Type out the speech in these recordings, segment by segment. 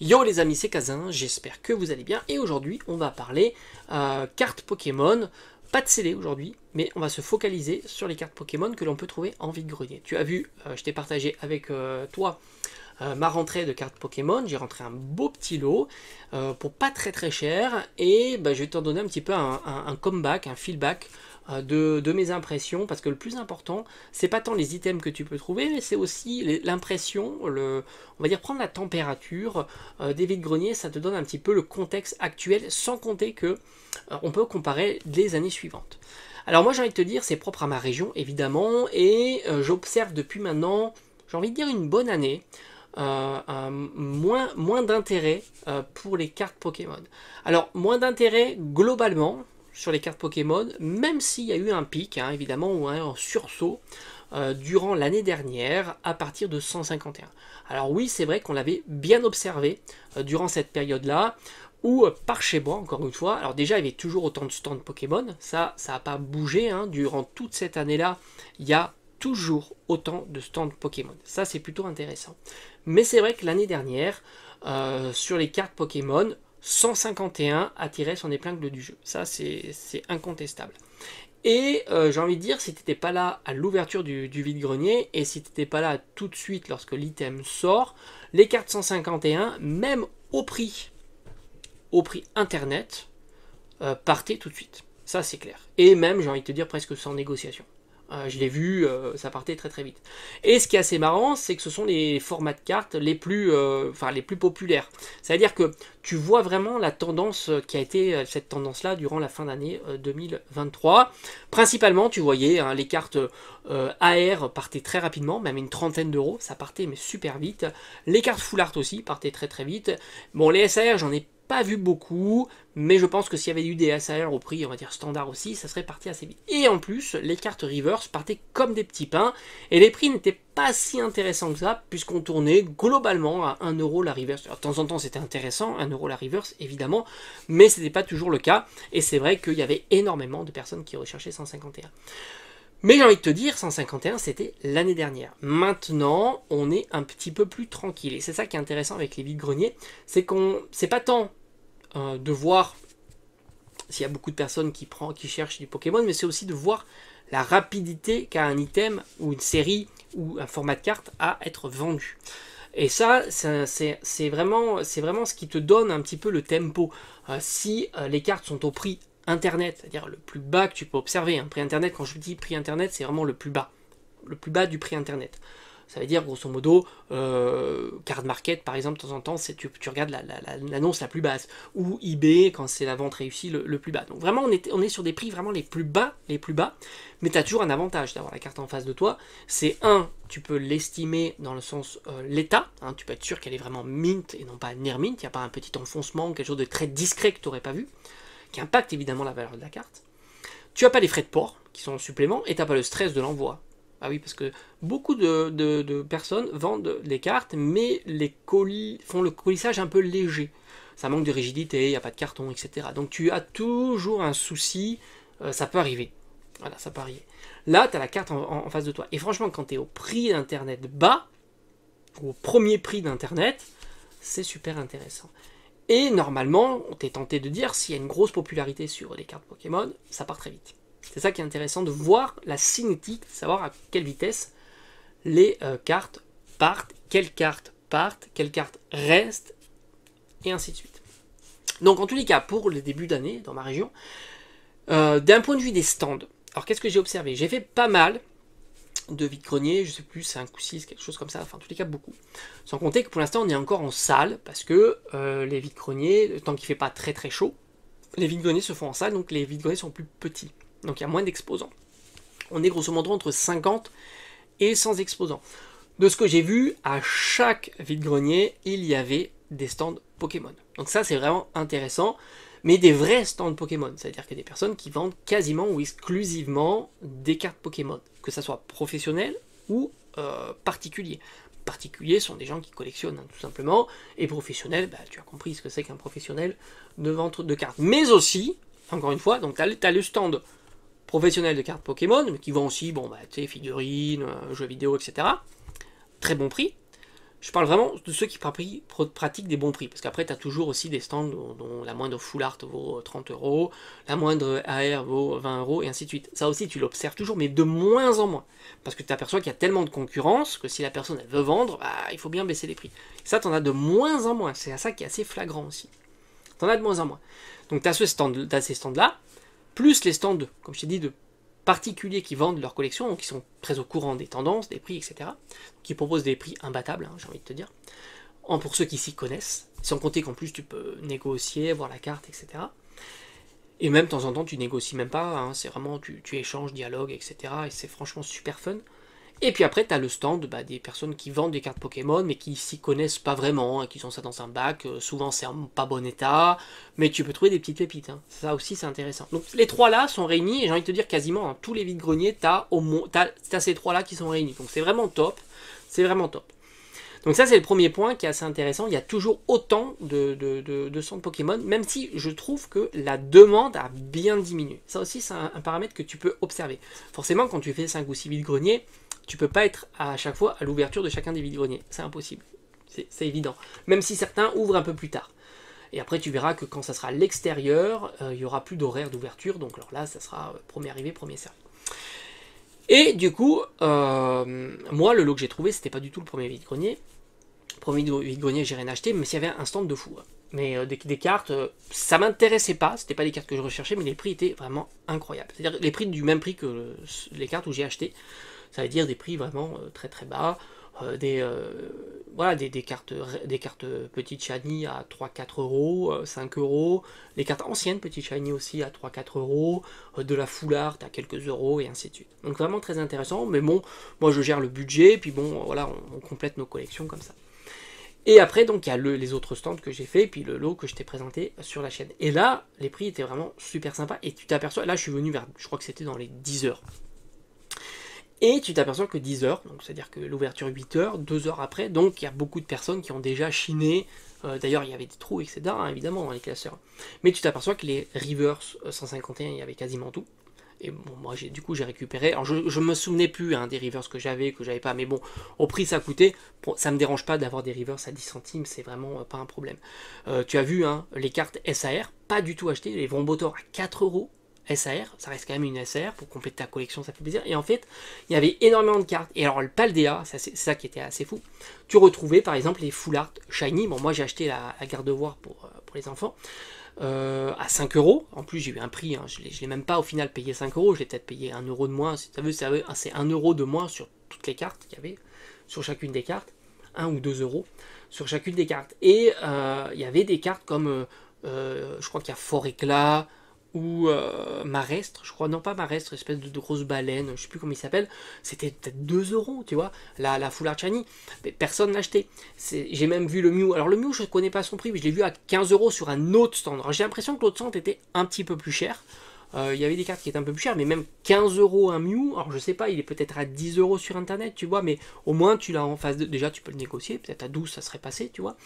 Yo les amis, c'est Kazin, j'espère que vous allez bien et aujourd'hui on va parler cartes Pokémon, pas de CD aujourd'hui, mais on va se focaliser sur les cartes Pokémon que l'on peut trouver en vide-grenier. Tu as vu, je t'ai partagé avec toi ma rentrée de cartes Pokémon, j'ai rentré un beau petit lot pour pas très cher et je vais t'en donner un petit peu un comeback, un feedback de mes impressions, parce que le plus important, c'est pas tant les items que tu peux trouver, mais c'est aussi l'impression, on va dire prendre la température des vides-greniers, ça te donne un petit peu le contexte actuel, sans compter que on peut comparer les années suivantes. Alors moi j'ai envie de te dire, c'est propre à ma région évidemment, et j'observe depuis maintenant, j'ai envie de dire une bonne année, moins d'intérêt pour les cartes Pokémon. Alors moins d'intérêt globalement sur les cartes Pokémon, même s'il y a eu un pic, hein, évidemment, ou un sursaut durant l'année dernière à partir de 151. Alors oui, c'est vrai qu'on l'avait bien observé durant cette période-là, où par chez moi, encore une fois, alors déjà il y avait toujours autant de stands Pokémon, ça n'a pas bougé, hein, durant toute cette année-là, il y a toujours autant de stands Pokémon. Ça c'est plutôt intéressant. Mais c'est vrai que l'année dernière, sur les cartes Pokémon, 151 a tiré son épingle du jeu. Ça, c'est incontestable. Et j'ai envie de dire, si tu n'étais pas là à l'ouverture du vide-grenier, et si tu n'étais pas là tout de suite lorsque l'item sort, les cartes 151, même au prix internet, partaient tout de suite. Ça, c'est clair. Et même, j'ai envie de te dire, presque sans négociation. Je l'ai vu, ça partait très vite. Et ce qui est assez marrant, c'est que ce sont les formats de cartes les plus populaires. C'est-à-dire que tu vois vraiment la tendance qui a été cette tendance-là durant la fin d'année 2023. Principalement, tu voyais hein, les cartes AR partaient très rapidement, même une trentaine d'euros, ça partait mais super vite. Les cartes Full Art aussi partaient très vite. Bon, les SAR, j'en ai pas vu beaucoup, mais je pense que s'il y avait eu des SAR au prix, on va dire standard aussi, ça serait parti assez vite. Et en plus, les cartes reverse partaient comme des petits pains, et les prix n'étaient pas si intéressants que ça, puisqu'on tournait globalement à 1 euro la reverse. Alors, de temps en temps, c'était intéressant, 1 euro la reverse, évidemment, mais ce n'était pas toujours le cas, et c'est vrai qu'il y avait énormément de personnes qui recherchaient 151. Mais j'ai envie de te dire, 151, c'était l'année dernière. Maintenant, on est un petit peu plus tranquille. Et c'est ça qui est intéressant avec les vides-greniers, c'est pas tant de voir s'il y a beaucoup de personnes qui cherchent du Pokémon, mais c'est aussi de voir la rapidité qu'a un item ou une série ou un format de carte à être vendu. Et ça, c'est vraiment ce qui te donne un petit peu le tempo. Si les cartes sont au prix internet, c'est-à-dire le plus bas que tu peux observer, hein. Prix internet, quand je dis prix internet, c'est vraiment le plus bas du prix internet. Ça veut dire grosso modo, Card Market par exemple, de temps en temps, tu regardes l'annonce la plus basse, ou eBay quand c'est la vente réussie le plus bas. Donc vraiment on est sur des prix vraiment les plus bas, mais tu as toujours un avantage d'avoir la carte en face de toi. C'est tu peux l'estimer dans le sens l'état, hein, tu peux être sûr qu'elle est vraiment mint et non pas near mint, il n'y a pas un petit enfoncement, quelque chose de très discret que tu n'aurais pas vu, qui impacte évidemment la valeur de la carte. Tu n'as pas les frais de port qui sont en supplément, et tu n'as pas le stress de l'envoi. Ah oui, parce que beaucoup de personnes vendent les cartes, mais les colis font le colissage un peu léger. Ça manque de rigidité, il n'y a pas de carton, etc. Donc tu as toujours un souci, ça peut arriver. Voilà, ça peut arriver. Là, tu as la carte en face de toi. Et franchement, quand tu es au prix d'Internet bas, ou au premier prix d'Internet, c'est super intéressant. Et normalement, on t'est tenté de dire, s'il y a une grosse popularité sur les cartes Pokémon, ça part très vite. C'est ça qui est intéressant, de voir la cinétique, de savoir à quelle vitesse les cartes partent, quelles cartes restent, et ainsi de suite. Donc en tous les cas, pour le début d'année, dans ma région, d'un point de vue des stands, alors qu'est-ce que j'ai observé? J'ai fait pas mal de vide-greniers, je sais plus, 5 ou 6, quelque chose comme ça, enfin en tous les cas beaucoup. Sans compter que pour l'instant on est encore en salle, parce que les vide-greniers, tant qu'il ne fait pas très chaud, les vide-greniers se font en salle, donc les vide-greniers sont plus petits. Donc il y a moins d'exposants. On est grosso modo entre 50 et 100 exposants. De ce que j'ai vu, à chaque vide-grenier, il y avait des stands Pokémon. Donc ça c'est vraiment intéressant, mais des vrais stands Pokémon. C'est-à-dire qu'il y a des personnes qui vendent quasiment ou exclusivement des cartes Pokémon, que ça soit professionnel ou particulier. Particuliers sont des gens qui collectionnent, hein, tout simplement, et professionnels, tu as compris ce que c'est qu'un professionnel de vente de cartes. Mais aussi, encore une fois, donc tu as le stand professionnels de cartes Pokémon, mais qui vend aussi, figurines, jeux vidéo, etc. Très bon prix. Je parle vraiment de ceux qui pratiquent des bons prix, parce qu'après tu as toujours aussi des stands dont la moindre full art vaut 30 euros, la moindre AR vaut 20 euros, et ainsi de suite. Ça aussi tu l'observes toujours, mais de moins en moins, parce que tu aperçois qu'il y a tellement de concurrence que si la personne elle veut vendre, bah, il faut bien baisser les prix. Ça t'en as de moins en moins, c'est ça qui est assez flagrant aussi. T'en as de moins en moins. Donc tu as ces stands-là, plus les stands, comme je t'ai dit, de particuliers qui vendent leur collection, donc qui sont très au courant des tendances, des prix, etc. Qui proposent des prix imbattables, hein, j'ai envie de te dire. Pour ceux qui s'y connaissent, sans compter qu'en plus tu peux négocier, voir la carte, etc. Et même de temps en temps tu négocies même pas, hein, c'est vraiment tu échanges, dialogues, etc. Et c'est franchement super fun. Et puis après, tu as le stand des personnes qui vendent des cartes Pokémon, mais qui s'y connaissent pas vraiment, hein, qui ont ça dans un bac, souvent c'est en pas bon état, mais tu peux trouver des petites pépites, hein. Ça aussi c'est intéressant. Donc les trois là sont réunis, et j'ai envie de te dire quasiment dans tous les vides-greniers, tu as ces trois là qui sont réunis. Donc c'est vraiment top, c'est vraiment top. Donc ça c'est le premier point qui est assez intéressant, il y a toujours autant de stands Pokémon, même si je trouve que la demande a bien diminué. Ça aussi c'est un paramètre que tu peux observer. Forcément quand tu fais 5 ou 6 vides-greniers, tu peux pas être à chaque fois à l'ouverture de chacun des vides-greniers, c'est impossible, c'est évident. Même si certains ouvrent un peu plus tard. Et après tu verras que quand ça sera à l'extérieur, il n'y aura plus d'horaire d'ouverture, donc alors là ça sera premier arrivé, premier servi. Et du coup, moi le lot que j'ai trouvé, c'était pas du tout le premier vide-grenier. Le premier vide-grenier j'ai rien acheté, mais s'il y avait un stand de fou. Mais des cartes, ça m'intéressait pas, c'était pas les cartes que je recherchais, mais les prix étaient vraiment incroyables. C'est-à-dire les prix du même prix que les cartes où j'ai acheté. Ça veut dire des prix vraiment très très bas, voilà, des cartes petites shiny à 3-4 euros, 5 euros, les cartes anciennes petites shiny aussi à 3-4 euros, de la full art à quelques euros, et ainsi de suite. Donc vraiment très intéressant, mais bon, moi je gère le budget, puis bon, voilà, on complète nos collections comme ça. Et après, donc, il y a les autres stands que j'ai fait, puis le lot que je t'ai présenté sur la chaîne. Et là, les prix étaient vraiment super sympas, et tu t'aperçois, là je suis venu vers, je crois que c'était dans les 10 heures. Et tu t'aperçois que 10 heures, donc c'est-à-dire que l'ouverture 8 heures, 2 heures après, donc il y a beaucoup de personnes qui ont déjà chiné. D'ailleurs, il y avait des trous, etc., hein, évidemment, dans les classeurs. Mais tu t'aperçois que les Rivers 151, il y avait quasiment tout. Et bon, moi, du coup, j'ai récupéré. Alors, je me souvenais plus des Rivers que j'avais pas. Mais bon, au prix, ça coûtait. Ça me dérange pas d'avoir des Rivers à 10 centimes, c'est vraiment pas un problème. Tu as vu, les cartes SAR, pas du tout achetées. Les Vombotor à 4 euros. SAR, ça reste quand même une SAR pour compléter ta collection, ça fait plaisir. Et en fait, il y avait énormément de cartes. Et alors, le Paldea, c'est ça qui était assez fou. Tu retrouvais par exemple les Full Art Shiny. Bon, moi j'ai acheté la Gardevoir pour les enfants à 5 euros. En plus, j'ai eu un prix, hein, je ne l'ai même pas au final payé 5 euros. J'ai peut-être payé 1 euro de moins. Si tu veux, c'est 1 euro de moins sur toutes les cartes qu'il y avait, sur chacune des cartes. 1 ou 2 euros sur chacune des cartes. Et il y avait des cartes comme, je crois qu'il y a Fort Éclat, ou Marestre, je crois, non pas Marestre, espèce de grosse baleine, je sais plus comment il s'appelle, c'était peut-être 2 euros, tu vois, la Full Art Shiny, mais personne n'a acheté. J'ai même vu le Mew, alors le Mew je ne connais pas son prix, mais je l'ai vu à 15 euros sur un autre stand. Alors j'ai l'impression que l'autre stand était un petit peu plus cher, il y avait des cartes qui étaient un peu plus chères, mais même 15 euros un Mew, alors je sais pas, il est peut-être à 10 euros sur internet, tu vois, mais au moins tu l'as en face déjà tu peux le négocier, peut-être à 12 ça serait passé, tu vois,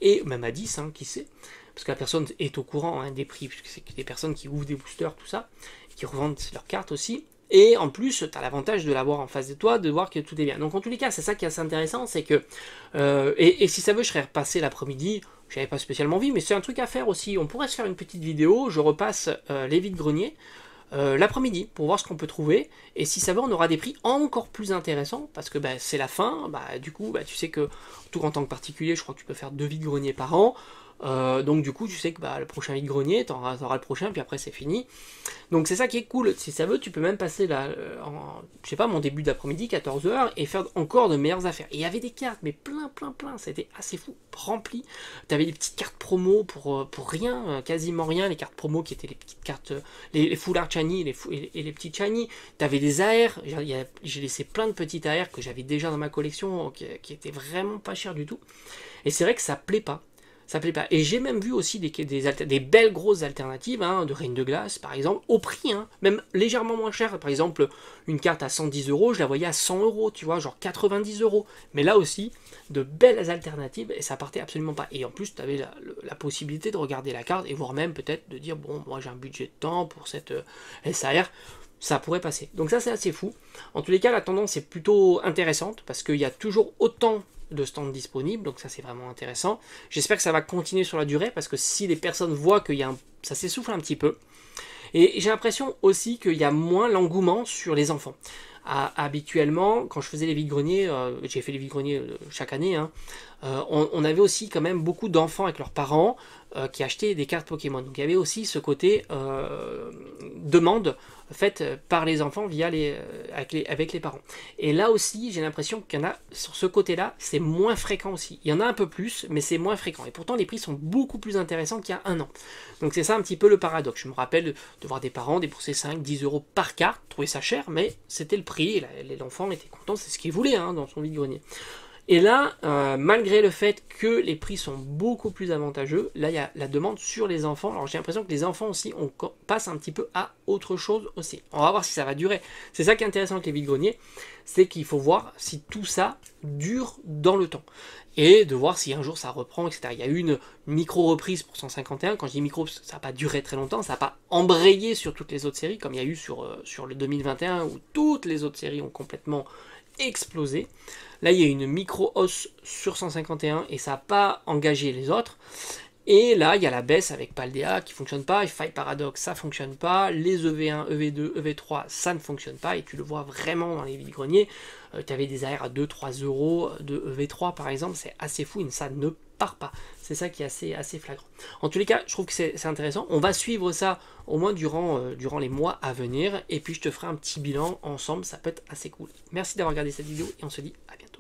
et même à 10, qui sait. Parce que la personne est au courant des prix, puisque c'est des personnes qui ouvrent des boosters, tout ça, qui revendent leurs cartes aussi. Et en plus, tu as l'avantage de l'avoir en face de toi, de voir que tout est bien. Donc en tous les cas, c'est ça qui est assez intéressant, c'est que... et si ça veut, je serais repassé l'après-midi, j'avais pas spécialement envie, mais c'est un truc à faire aussi. On pourrait se faire une petite vidéo, je repasse les vides-greniers, l'après-midi pour voir ce qu'on peut trouver, et si ça veut on aura des prix encore plus intéressants parce que c'est la fin, du coup tu sais que tout en tant que particulier je crois que tu peux faire 2 vides-greniers par an. Donc du coup tu sais que le prochain vide-grenier t'auras le prochain puis après c'est fini, donc c'est ça qui est cool. Si ça veut tu peux même passer là je sais pas, mon début d'après-midi 14 h et faire encore de meilleures affaires. Et il y avait des cartes mais plein, c'était assez fou, rempli. T'avais des petites cartes promo pour rien, quasiment rien, les cartes promo qui étaient les petites cartes, les Full Art Shiny et les petites Shiny. T'avais des AR, j'ai laissé plein de petites AR que j'avais déjà dans ma collection qui étaient vraiment pas chères du tout, et c'est vrai que ça plaît pas. Ça plaît pas. Et j'ai même vu aussi des belles grosses alternatives, de Reine de Glace par exemple, au prix, même légèrement moins cher. Par exemple, une carte à 110 euros, je la voyais à 100 euros, tu vois, genre 90 euros. Mais là aussi, de belles alternatives, et ça partait absolument pas. Et en plus, tu avais la possibilité de regarder la carte, et voire même peut-être de dire, bon, moi j'ai un budget de temps pour cette SAR, ça pourrait passer. Donc ça c'est assez fou. En tous les cas, la tendance est plutôt intéressante, parce qu'il y a toujours autant de stands disponibles, donc ça c'est vraiment intéressant. J'espère que ça va continuer sur la durée, parce que si les personnes voient que ça s'essouffle un petit peu, et j'ai l'impression aussi qu'il y a moins l'engouement sur les enfants. Habituellement, quand je faisais les vides-greniers, j'ai fait les vides-greniers chaque année, hein, on avait aussi quand même beaucoup d'enfants avec leurs parents qui achetaient des cartes Pokémon. Donc il y avait aussi ce côté demande faite par les enfants via avec les parents. Et là aussi, j'ai l'impression qu'il y en a, sur ce côté-là, c'est moins fréquent aussi. Il y en a un peu plus, mais c'est moins fréquent. Et pourtant, les prix sont beaucoup plus intéressants qu'il y a un an. Donc c'est ça un petit peu le paradoxe. Je me rappelle de voir des parents débourser 5-10 euros par carte, trouver ça cher, mais c'était le prix, et l'enfant était content, c'est ce qu'il voulait hein, dans son vide-grenier. Et là, malgré le fait que les prix sont beaucoup plus avantageux, là il y a la demande sur les enfants. Alors j'ai l'impression que les enfants aussi, on passe un petit peu à autre chose aussi. On va voir si ça va durer. C'est ça qui est intéressant avec les vides-greniers, c'est qu'il faut voir si tout ça dure dans le temps. Et de voir si un jour ça reprend, etc. Il y a eu une micro-reprise pour 151. Quand je dis micro, ça n'a pas duré très longtemps, ça n'a pas embrayé sur toutes les autres séries, comme il y a eu sur le 2021, où toutes les autres séries ont complètement explosé. Là, il y a une micro-hausse sur 151 et ça n'a pas engagé les autres. Et là, il y a la baisse avec Paldea qui ne fonctionne pas, Faille Paradox, ça ne fonctionne pas, les EV1, EV2, EV3, ça ne fonctionne pas, et tu le vois vraiment dans les vides-greniers. Tu avais des AR à 2-3 euros de EV3 par exemple, c'est assez fou, et ça ne part pas. C'est ça qui est assez flagrant. En tous les cas, je trouve que c'est intéressant. On va suivre ça au moins durant les mois à venir, et puis je te ferai un petit bilan ensemble, ça peut être assez cool. Merci d'avoir regardé cette vidéo, et on se dit à bientôt.